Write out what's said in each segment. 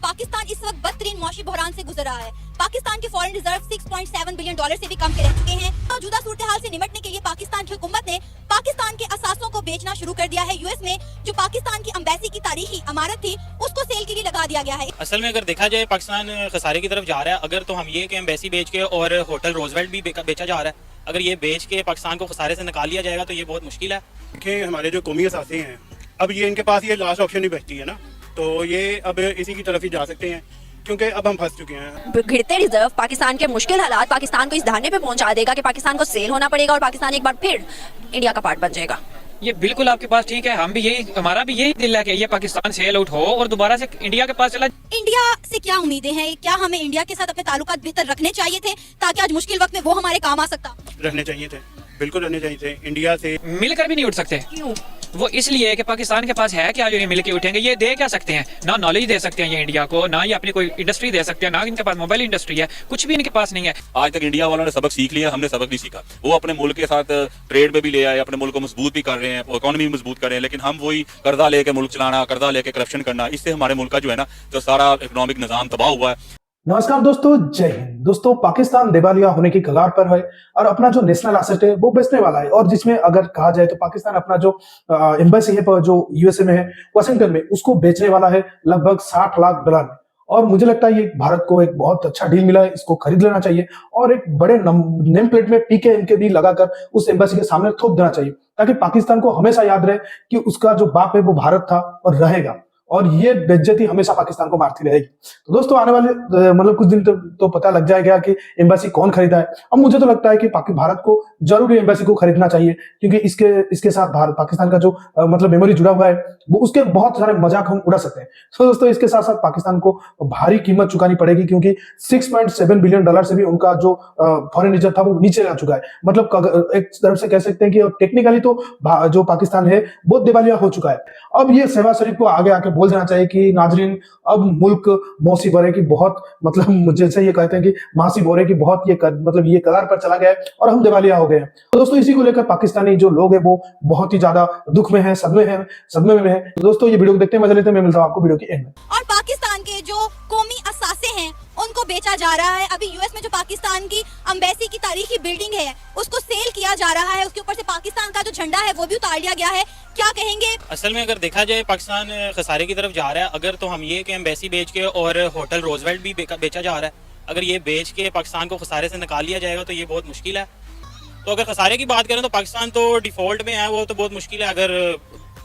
पाकिस्तान इस वक्त बदतरीन मौशी बहरान से गुजर रहा है। पाकिस्तान के फॉरेन रिजर्व $6.7 बिलियन से भी कम के रह चुके हैं। मौजूदा सूरत हाल से निपटने के लिए पाकिस्तान की हुकूमत ने पाकिस्तान के असासों को बेचना शुरू कर दिया है। यूएस में जो पाकिस्तान की अम्बेसी की तारीखी इमारत थी उसको सेल के लिए लगा दिया गया है। असल में अगर देखा जाए पाकिस्तान खसारे की तरफ जा रहा है, अगर तो हम ये कि एम्बेसी बेच के और होटल रोजवेल्ट भी बेचा जा रहा है, अगर ये बेच के पाकिस्तान को खसारे से निकाल लिया जाएगा तो ये बहुत मुश्किल है। कि हमारे जो कौमी असासे हैं, अब ये इनके पास ये लास्ट ऑप्शन ही बचती है ना, तो ये अब इसी की तरफ ही जा सकते हैं क्योंकि अब हम फंस चुके हैं। गिरते रिजर्व पाकिस्तान के मुश्किल हालात पाकिस्तान को इस धारणे पे पहुंचा देगा कि पाकिस्तान को सेल होना पड़ेगा और पाकिस्तान एक बार फिर इंडिया का पार्ट बन जाएगा। ये बिल्कुल आपके पास ठीक है, हम भी यही, हमारा भी यही दिल है कि ये पाकिस्तान सेल आउट हो और दोबारा से इंडिया के पास चला। इंडिया से क्या उम्मीदें हैं? क्या हमें इंडिया के साथ अपने ताल्लुकात बेहतर रखने चाहिए थे ताकि आज मुश्किल वक्त में वो हमारे काम आ सकता? रहने चाहिए थे, बिल्कुल रहने चाहिए थे। इंडिया से मिलकर भी नहीं उठ सकते। क्यों? वो इसलिए कि पाकिस्तान के पास है क्या जो ये मिलके उठेंगे? ये दे क्या सकते हैं? ना नॉलेज दे सकते हैं ये इंडिया को, ना ये अपनी कोई इंडस्ट्री दे सकते हैं, ना इनके पास मोबाइल इंडस्ट्री है, कुछ भी इनके पास नहीं है। आज तक इंडिया वालों ने सबक सीख लिया, हमने सबक नहीं सीखा। वो अपने मुल्क के साथ ट्रेड में भी ले आए, अपने मुल्क को मजबूत भी कर रहे हैं, इकोनॉमी मजबूत कर रहे हैं, लेकिन हम वही कर्जा लेके मुल्क चलाना, कर्जा लेके करप्शन करना, इससे हमारे मुल्क का जो है ना, जो सारा इकोनॉमिक निजाम तबाह हुआ है। नमस्कार दोस्तों, जय हिंद। दोस्तों, पाकिस्तान दिवालिया होने की कगार पर है और अपना जो नेशनल एसेट है वो बेचने वाला है, और जिसमें अगर कहा जाए तो पाकिस्तान अपना जो एम्बेसी है जो यूएसए में है, वाशिंगटन में, उसको बेचने वाला है लगभग $60 लाख में। और मुझे लगता है ये भारत को एक बहुत अच्छा डील मिला है, इसको खरीद लेना चाहिए और एक बड़े नेम प्लेट में पीके भी लगाकर उस एम्बेसी के सामने थोप देना चाहिए, ताकि पाकिस्तान को हमेशा याद रहे कि उसका जो बाप है वो भारत था और रहेगा, और ये बेइज्जती हमेशा पाकिस्तान को मारती रहेगी। तो दोस्तों, आने वाले मतलब कुछ दिन तो पता लग जाएगा कि एम्बेसी कौन खरीदा है। अब मुझे तो लगता है कि भारत को जरूरी एम्बेसी को खरीदना चाहिए, क्योंकि इसके साथ भारत पाकिस्तान का जो मतलब मेमोरी जुड़ा हुआ है, वो उसके बहुत सारे मजाक हम उड़ा सकते हैं। तो दोस्तों, इसके साथ साथ पाकिस्तान को भारी कीमत चुकानी पड़ेगी, क्योंकि $6.7 बिलियन से भी उनका जो फॉरेन रिजर्व था वो नीचे आ चुका है। मतलब एक तरफ से कह सकते हैं कि टेक्निकली तो जो पाकिस्तान है वो दिवालिया हो चुका है। अब ये शहबाज शरीफ को आगे आके बोल देना चाहिए कि नाजरीन, अब मुल्क मौसी बोरे की बहुत, मतलब जैसे ये कहते हैं कि मासी बोरे की बहुत ये मतलब ये कगार पर चला गया है और हम दिवालिया हो गए हैं। तो दोस्तों, इसी को लेकर पाकिस्तानी जो लोग हैं वो बहुत ही ज्यादा दुख में है, सदमे में है। तो दोस्तों, ये वीडियो को देखते हैं, मजा लेते हैं। मैं मिलता हूं आपको वीडियो के एंड में। और पाकिस्तान के जो कौमी असासे हैं उनको बेचा जा रहा है। अभी यूएस में जो पाकिस्तान की अम्बेसी की तारीखी बिल्डिंग है उसको सेल किया जा रहा है, उसके ऊपर से पाकिस्तान का जो झंडा है वो भी उतार लिया गया है। क्या कहेंगे? असल में अगर देखा जाए पाकिस्तान खसारे की तरफ जा रहा है, अगर तो हम ये कि एम्बेसी बेच के और होटल रोजवेल्ट भी बेचा जा रहा है, अगर ये बेच के पाकिस्तान को खसारे से निकाल लिया जाएगा तो ये बहुत मुश्किल है। तो अगर खसारे की बात करें तो पाकिस्तान तो डिफॉल्ट में है, वो तो बहुत मुश्किल है। अगर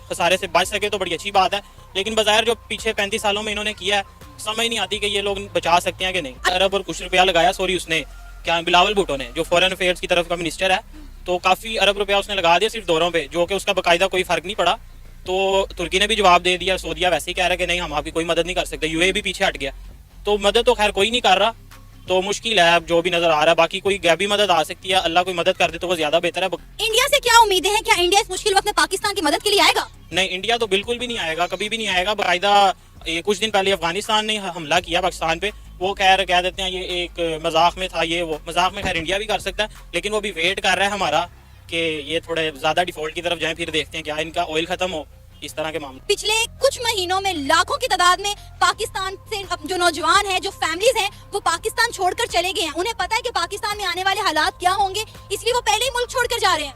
खसारे से बच सके तो बड़ी अच्छी बात है, लेकिन बाजार जो पीछे 35 सालों में इन्होंने किया है, समझ नहीं आती कि ये लोग बचा सकते हैं कि नहीं। अरब और कुछ रुपया लगाया, उसने क्या, बिलावल भुट्टो ने, जो फॉरेन अफेयर्स की तरफ का मिनिस्टर है, तो काफ़ी अरब रुपया उसने लगा दिया सिर्फ दौरों पे, जो कि उसका बाकायदा कोई फर्क नहीं पड़ा। तो तुर्की ने भी जवाब दे दिया, सऊदीया वैसे ही कह रहा है कि नहीं, हम आपकी कोई मदद नहीं कर सकते। यूएई भी पीछे हट गया, तो मदद तो खैर कोई नहीं कर रहा, तो मुश्किल है अब जो भी नजर आ रहा है। बाकी कोई गैबी मदद आ सकती है, अल्लाह कोई मदद कर दे तो वो ज्यादा बेहतर है। इंडिया से क्या उम्मीदें हैं? क्या इंडिया इस मुश्किल वक्त में पाकिस्तान की मदद के लिए आएगा? नहीं, इंडिया तो बिल्कुल भी नहीं आएगा, कभी भी नहीं आएगा। बाकायदा कुछ दिन पहले अफगानिस्तान ने हमला किया पाकिस्तान पे, वो खैर कह देते हैं ये एक मजाक में था, ये वो मजाक में खैर इंडिया भी कर सकता है, लेकिन वो भी वेट कर रहा है हमारा कि ये थोड़े ज्यादा डिफॉल्ट की तरफ जाएं, फिर देखते हैं क्या इनका ऑयल खत्म हो, इस तरह के मामले। पिछले कुछ महीनों में लाखों की तादाद में पाकिस्तान से जो नौजवान हैं, जो फैमिलीज हैं, वो पाकिस्तान छोड़कर चले गए हैं। उन्हें पता है कि पाकिस्तान में आने वाले हालात क्या होंगे, इसलिए वो पहले ही मुल्क छोड़कर जा रहे हैं।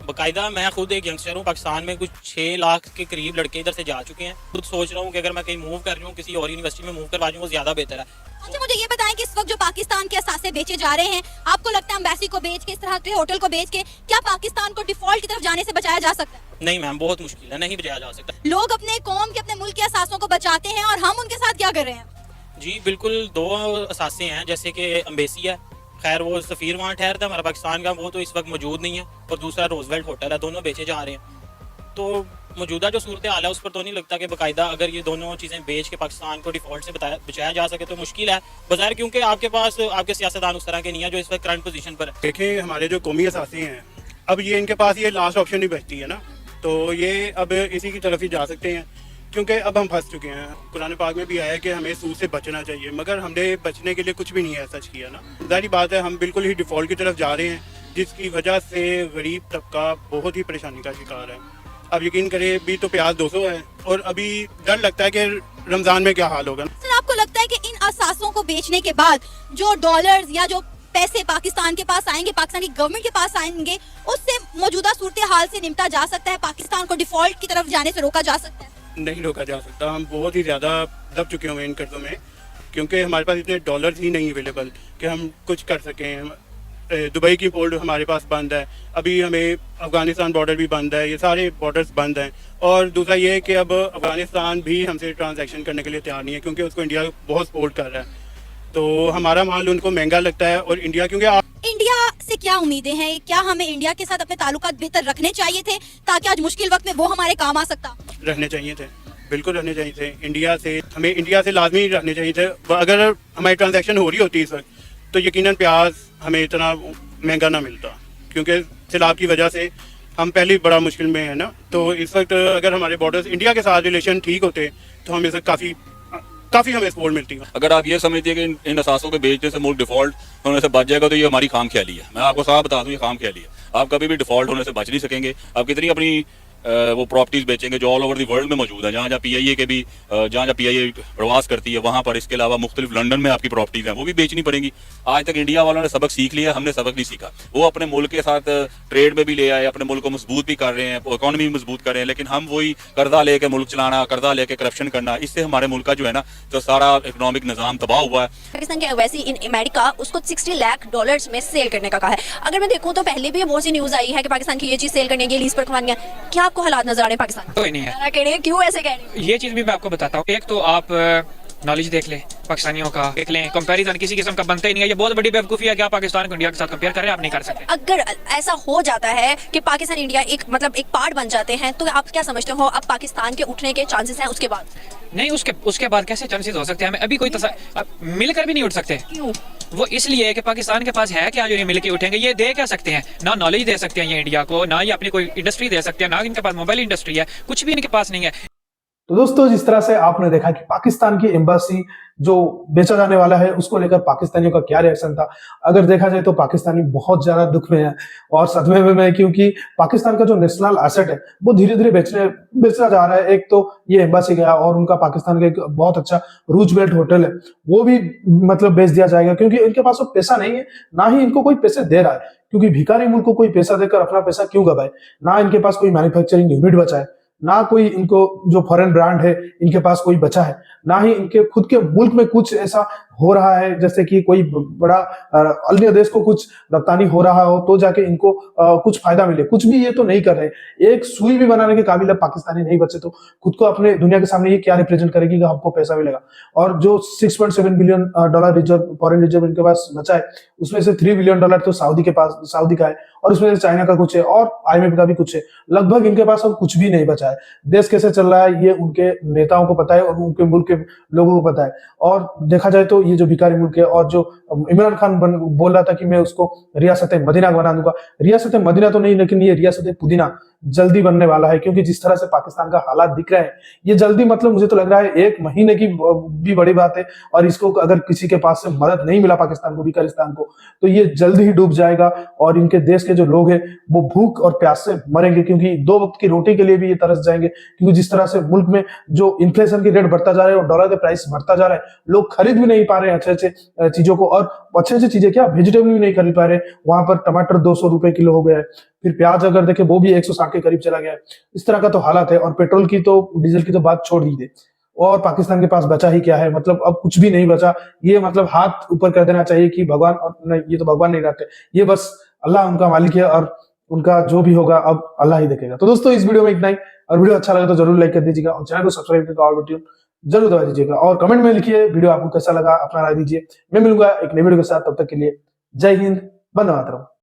बाकायदा मैं खुद एक यंगस्टर हूँ, पाकिस्तान में कुछ 6 लाख के करीब लड़के इधर से जा चुके हैं। खुद सोच रहा हूँ कि अगर मैं कहीं मूव कर रही हूँ, किसी और यूनिवर्सिटी में मूव करवा दूँ, वो ज्यादा बेहतर है। अच्छा, मुझे ये बताएं कि इस वक्त जो पाकिस्तान के असासे बेचे जा रहे हैं, आपको लगता है एम्बेसी को बेच के, इस तरह के होटल को बेच के, क्या पाकिस्तान को डिफॉल्ट की तरफ जाने से बचाया जा सकता है? नहीं मैम, बहुत मुश्किल है, नहीं बचाया जा सकता। लोग अपने कौम के, अपने मुल्क के असासों को बचाते हैं और हम उनके साथ क्या कर रहे हैं? जी बिल्कुल, 2 असासे हैं, जैसे कि अम्बेसी है, खैर वो सफ़ीर वहाँ ठहरता है हमारा पाकिस्तान का, वो तो इस वक्त मौजूद नहीं है, और दूसरा रोजवेल्ट होटल है, दोनों बेचे जा रहे हैं। तो मौजूदा जो सूरत हाल है उस पर तो नहीं लगता कि बाकायदा अगर ये दोनों चीज़ें बेच के पाकिस्तान को डिफॉल्ट से बचाया जा सके तो मुश्किल है बाजार, क्योंकि आपके पास आपके सियासतदान उस तरह के नहीं है जो इस वक्त करंट पोजीशन पर है। देखें, हमारे जो कौमी असासे हैं, अब ये इनके पास ये लास्ट ऑप्शन ही बचती है ना, तो ये अब इसी की तरफ ही जा सकते हैं, क्योंकि अब हम फंस चुके हैं। कुरान पाक में भी आया है कि हमें सूद से बचना चाहिए, मगर हमने बचने के लिए कुछ भी नहीं है सच किया ना। जाहिर बात है हम बिल्कुल ही डिफॉल्ट की तरफ जा रहे हैं, जिसकी वजह से गरीब तबका बहुत ही परेशानी का शिकार है। अब यकीन करें, अभी तो प्याज 200 है और अभी डर लगता है कि रमजान में क्या हाल होगा। सर आपको लगता है कि इन असासों को बेचने के बाद जो डॉलर्स या जो पैसे पाकिस्तान के पास आएंगे, पाकिस्तान की गवर्नमेंट के पास आएंगे, उससे मौजूदा सूरत हाल से निपटा जा सकता है, पाकिस्तान को डिफॉल्ट की तरफ जाने से रोका जा सकता है? नहीं रोका जा सकता। हम बहुत ही ज़्यादा दब चुके हुए हैं इन कर्जों में, क्योंकि हमारे पास इतने डॉलर्स ही नहीं अवेलेबल कि हम कुछ कर सकें। दुबई की पोर्ट हमारे पास बंद है, अभी हमें अफ़गानिस्तान बॉर्डर भी बंद है, ये सारे बॉर्डर्स बंद हैं। और दूसरा ये है कि अब अफ़गानिस्तान भी हमसे ट्रांजैक्शन करने के लिए तैयार नहीं है, क्योंकि उसको इंडिया बहुत सपोर्ट कर रहा है, तो हमारा माल उनको महंगा लगता है। और इंडिया इंडिया से क्या उम्मीदें हैं? क्या हमें इंडिया के साथ अपने ताल्लुकात बेहतर रखने चाहिए थे ताकि आज मुश्किल वक्त में वो हमारे काम आ सकता? रहने चाहिए थे, बिल्कुल रहने चाहिए थे। हमें इंडिया से लाजमी रहने चाहिए थे। अगर हमारी ट्रांजैक्शन हो रही होती इस वक्त, तो यकीनन प्याज हमें इतना महंगा ना मिलता, क्योंकि सैलाब की वजह से हम पहले बड़ा मुश्किल में है ना। तो इस वक्त अगर हमारे बॉर्डर्स इंडिया के साथ रिलेशन ठीक होते तो हम इस वक्त काफ़ी हमें सपोर्ट मिलती है। अगर आप ये समझते हैं कि इन असासों के बेचने से मुल्क डिफॉल्ट होने से बच जाएगा, तो ये हमारी खाम ख्याली है। मैं आपको साफ बता दूं, ये खाम ख्याली है। आप कभी भी डिफॉल्ट होने से बच नहीं सकेंगे। आप कितनी अपनी वो प्रॉपर्टीज बेचेंगे जो ऑल ओवर द वर्ल्ड में मौजूद है, जहाँ जहाँ PIA के भी जहाँ PIA प्रवास करती है वहाँ पर। इसके अलावा मुख्तलिफ लंदन में आपकी प्रॉपर्टीज हैं, वो भी बेचनी पड़ेंगी। आज तक इंडिया वालों ने सबक सीख लिया, हमने सबक नहीं सीखा। वो अपने मुल्क के साथ ट्रेड में भी ले आए, अपने मुल्क को मजबूत भी कर रहे हैं, इकॉनमी भी मजबूत कर रहे हैं, लेकिन हम वही कर्जा लेके मुल्क चलाना, कर्जा लेके करप्शन करना, इससे हमारे मुल्क का जो है ना, तो सारा इकोनॉमिक निज़ाम तबाह हुआ है। पाकिस्तान के एम्बेसी इन अमेरिका उसको 60 लाख डॉलर्स में सेल करने का कहा है। अगर मैं देखूं तो पहले भी बहुत सी न्यूज आई है कि पाकिस्तान की ये चीज सेल करने की लीज पर करवानी है। क्या आपको हालात नजर आ रहे हैं पाकिस्तान? कोई नहीं है। कह रहे हैं क्यों ऐसे कह रहे हैं? ये चीज भी मैं आपको बताता हूँ। एक तो आप नॉलेज देख लें, पाकिस्तानियों का देख लें, कंपैरिजन किसी किस्म का बनता ही नहीं है। ये बहुत बड़ी बेवकूफ़ी है कि आप पाकिस्तान को इंडिया के साथ कंपेयर करें, आप नहीं कर सकते। अगर ऐसा हो जाता है कि पाकिस्तान इंडिया एक पार्ट बन जाते हैं, तो आप क्या समझते हो अब पाकिस्तान के उठने के चांसेस हैं उसके बाद? नहीं, उसके बाद कैसे चांसेस हो सकते हैं? हमें अभी कोई मिलकर भी नहीं उठ सकते। क्यों? वो इसलिए है कि पाकिस्तान के पास है क्या जो ये मिलके उठेंगे? ये दे क्या सकते हैं? ना नॉलेज दे सकते हैं ये इंडिया को, ना ये अपनी कोई इंडस्ट्री दे सकते हैं, ना इनके पास मोबाइल इंडस्ट्री है, कुछ भी इनके पास नहीं है। तो दोस्तों, जिस तरह से आपने देखा कि पाकिस्तान की एम्बेसी जो बेचा जाने वाला है उसको लेकर पाकिस्तानियों का क्या रिएक्शन था। अगर देखा जाए तो पाकिस्तानी बहुत ज्यादा दुख में है और सदमे में है, क्योंकि पाकिस्तान का जो नेशनल एसेट है वो धीरे धीरे बेचा जा रहा है। एक तो ये एम्बेसी गया और उनका पाकिस्तान का एक बहुत अच्छा रूजवेल्ट होटल है वो भी बेच दिया जाएगा, क्योंकि इनके पास वो पैसा नहीं है, ना ही इनको कोई पैसे दे रहा है। क्योंकि भिखारी मुल्क को कोई पैसा देकर अपना पैसा क्यों गवाए? ना इनके पास कोई मैन्युफैक्चरिंग यूनिट बचा है, ना कोई इनको जो फॉरेन ब्रांड है इनके पास कोई बचा है, ना ही इनके खुद के मुल्क में कुछ ऐसा हो रहा है जैसे कि कोई बड़ा अन्य देश को कुछ रफ्तानी हो रहा हो तो जाके इनको कुछ फायदा मिले। कुछ भी ये तो नहीं कर रहे। एक सुई भी बनाने के काबिल पाकिस्तानी नहीं बचे तो खुद को अपने दुनिया के सामने ये क्या रिप्रेजेंट करेगी कि हमको पैसा मिलेगा। और जो $6.7 बिलियन रिजर्व, फॉरेन रिजर्व इनके पास बचा है, उसमें से $3 बिलियन तो सऊदी का है और उसमें से चाइना का कुछ है और IMF का भी कुछ है। लगभग इनके पास अब कुछ भी नहीं बचा है। देश कैसे चल रहा है ये उनके नेताओं को पता है और उनके मुल्क के लोगों को पता है। और देखा जाए तो ये जो भिखारी मुल्क है, और जो इमरान खान बोल रहा था कि मैं उसको रियासत मदीना बना दूंगा, रियासत मदीना तो नहीं, लेकिन ये रियासत पुदीना जल्दी बनने वाला है। क्योंकि जिस तरह से पाकिस्तान का हालात दिख रहे हैं, ये जल्दी मुझे तो लग रहा है 1 महीने की भी बड़ी बात है। और इसको अगर किसी के पास से मदद नहीं मिला पाकिस्तान को, भिखारिस्तान को, तो ये जल्दी ही डूब जाएगा और इनके देश के जो लोग हैं वो भूख और प्यास से मरेंगे, क्योंकि 2 वक्त की रोटी के लिए भी ये तरस जाएंगे। क्योंकि जिस तरह से मुल्क में जो इन्फ्लेशन की रेट बढ़ता जा रहा है और डॉलर का प्राइस बढ़ता जा रहा है, लोग खरीद भी नहीं पा रहे हैं अच्छे चीजों को। और अच्छे चीजें क्या, वेजिटेबल भी नहीं खरीद पा रहे। वहां पर टमाटर 200 रुपए किलो हो गया है, फिर प्याज अगर देखें वो भी 160 के करीब चला गया है। इस तरह का तो हालात है। और पेट्रोल की तो, डीजल की तो बात छोड़ दी थी। और पाकिस्तान के पास बचा ही क्या है? अब कुछ भी नहीं बचा। ये हाथ ऊपर कर देना चाहिए कि भगवान, और नहीं, ये तो भगवान नहीं रहते, ये बस अल्लाह उनका मालिक है और उनका जो भी होगा अब अल्लाह ही देखेगा। तो दोस्तों, इस वीडियो में इतना ही। और वीडियो अच्छा लगा तो जरूर लाइक कर दीजिएगा और चैनल को सब्सक्राइब करके और बटन जरूर दबा दीजिएगा। और कमेंट में लिखिए वीडियो आपको कैसा लगा, अपना राय दीजिए। मैं मिलूंगा एक नई वीडियो के साथ, तब तक के लिए जय हिंद, वंदे मातरम।